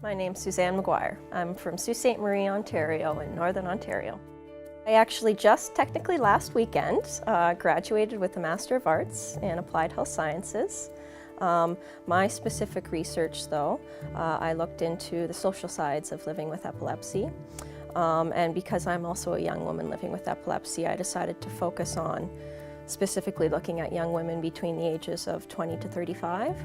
My name's Suzanne McGuire. I'm from Sault Ste. Marie, Ontario in Northern Ontario. I actually just technically last weekend graduated with a Master of Arts in Applied Health Sciences. My specific research though, I looked into the social sides of living with epilepsy. And because I'm also a young woman living with epilepsy, I decided to focus on specifically looking at young women between the ages of 20 to 35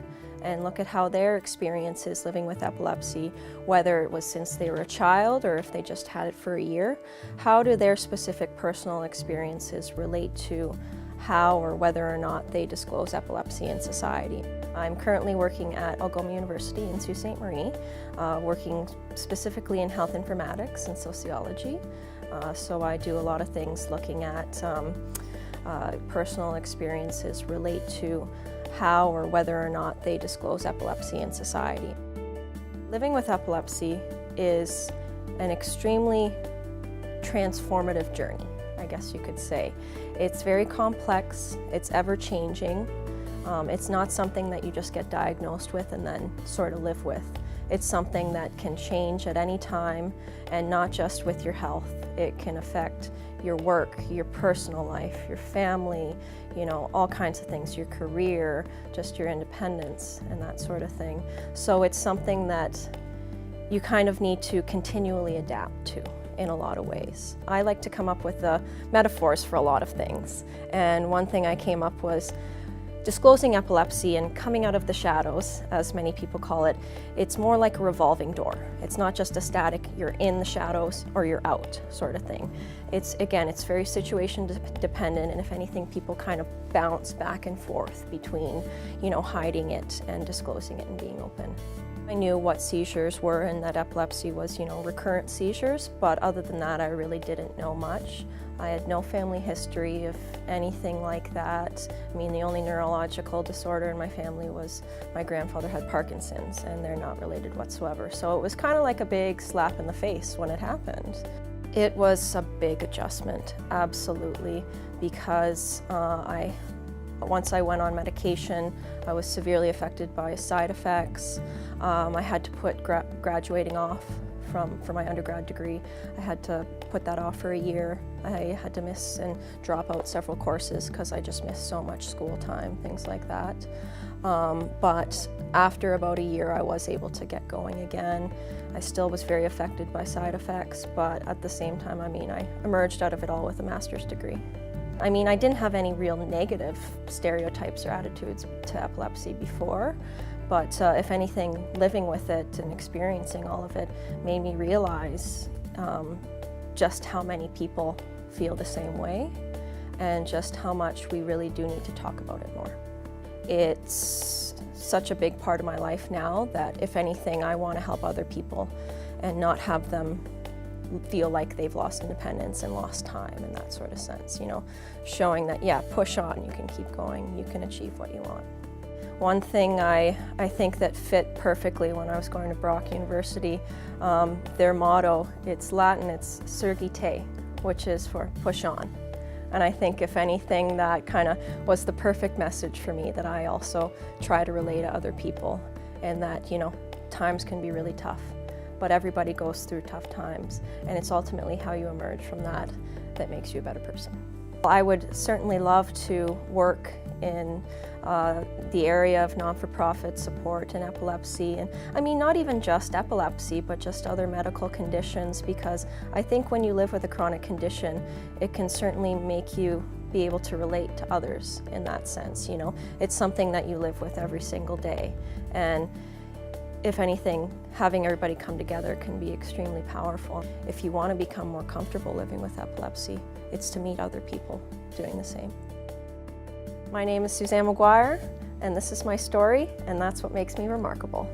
and look at how their experience is living with epilepsy, whether it was since they were a child or if they just had it for a year. How do their specific personal experiences relate to how or whether or not they disclose epilepsy in society? I'm currently working at Algoma University in Sault Ste. Marie, working specifically in health informatics and sociology. So I do a lot of things looking at personal experiences relate to how or whether or not they disclose epilepsy in society. Living with epilepsy is an extremely transformative journey, I guess you could say. It's very complex, it's ever-changing. It's not something that you just get diagnosed with and then sort of live with. It's something that can change at any time, and not just with your health. It can affect your work, your personal life, your family, you know, all kinds of things, your career, just your independence and that sort of thing. So it's something that you kind of need to continually adapt to in a lot of ways. I like to come up with metaphors for a lot of things, and one thing I came up was disclosing epilepsy and coming out of the shadows, as many people call it. It's more like a revolving door. It's not just a static, you're in the shadows or you're out sort of thing. It's very situation dependent, and if anything, people kind of bounce back and forth between, you know, hiding it and disclosing it and being open. I knew what seizures were and that epilepsy was, you know, recurrent seizures, but other than that, I really didn't know much. I had no family history of anything like that. I mean, the only neurological disorder in my family was my grandfather had Parkinson's, and they're not related whatsoever. So it was kind of like a big slap in the face when it happened. It was a big adjustment, absolutely, because once I went on medication, I was severely affected by side effects. I had to put graduating off from my undergrad degree. I had to put that off for a year. I had to miss and drop out several courses because I just missed so much school time, things like that. But after about a year, I was able to get going again. I still was very affected by side effects, but at the same time, I mean, I emerged out of it all with a master's degree. I mean, I didn't have any real negative stereotypes or attitudes to epilepsy before, but if anything, living with it and experiencing all of it made me realize just how many people feel the same way and just how much we really do need to talk about it more. It's such a big part of my life now that if anything, I want to help other people and not have them feel like they've lost independence and lost time in that sort of sense, you know, showing that, yeah, push on, you can keep going, you can achieve what you want. One thing I think that fit perfectly when I was going to Brock University, their motto, it's Latin, it's Surgite, which is for push on. And I think if anything, that kind of was the perfect message for me that I also try to relay to other people, and that, you know, times can be really tough. But everybody goes through tough times, and it's ultimately how you emerge from that that makes you a better person. I would certainly love to work in the area of non-for-profit support in epilepsy, and I mean not even just epilepsy, but just other medical conditions, because I think when you live with a chronic condition, it can certainly make you be able to relate to others in that sense. You know, it's something that you live with every single day, and if anything, having everybody come together can be extremely powerful. If you want to become more comfortable living with epilepsy, it's to meet other people doing the same. My name is Suzanne McGuire, and this is my story, and that's what makes me remarkable.